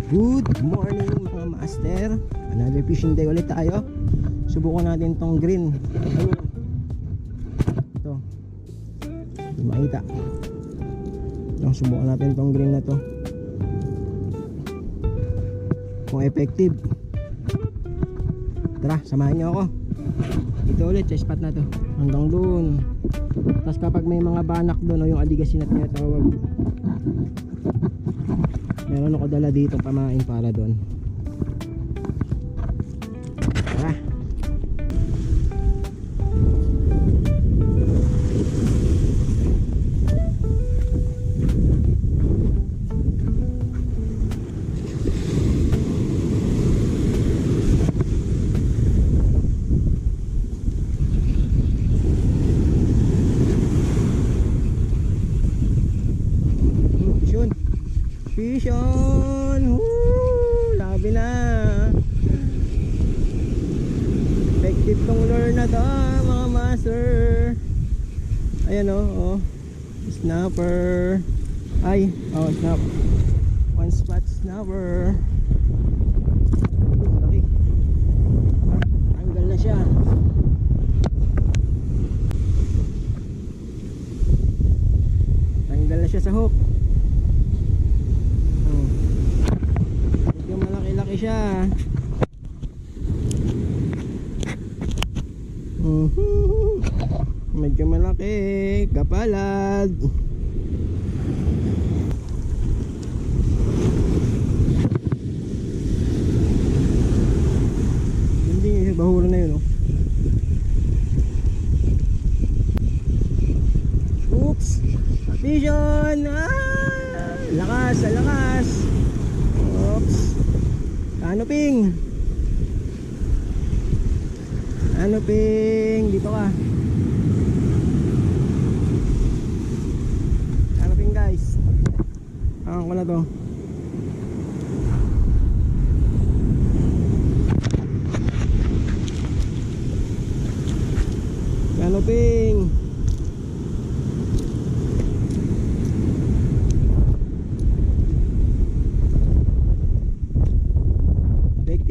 Good morning mga master. Another fishing day ulit tayo. Subukan natin tong green. Ayun. Ito. Hindi makita. Ito, subukan natin tong green na to. Kung effective. Tara, samahan nyo ako. Ito ulit sa spot na to. Hanggang doon. Tapos kapag may mga banak doon o yung aligasin na tinatawag, meron ako dala dito pamain para doon. Tara. Fish on! Woo! Labi na! Effective tong lure na to mga master. Ayan o, snapper. Ay, snap. One spot snapper. Laki. Tanggal na siya. Tanggal na siya sa hook. Malaki siya. Medyo malaki, kapalad. Hindi, bahura na yun, oh. Oops, vision. Lakas, lakas. Oops. Ano ping? Ano ping? Dito ka. Ano ping guys? Ko na to. Ano ping?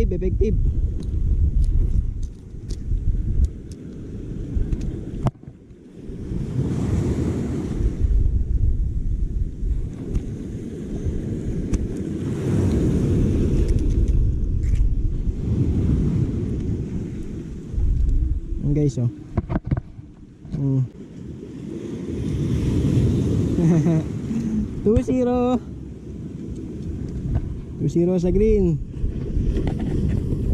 Effective. Yan guys, oh. 2-0 sa green.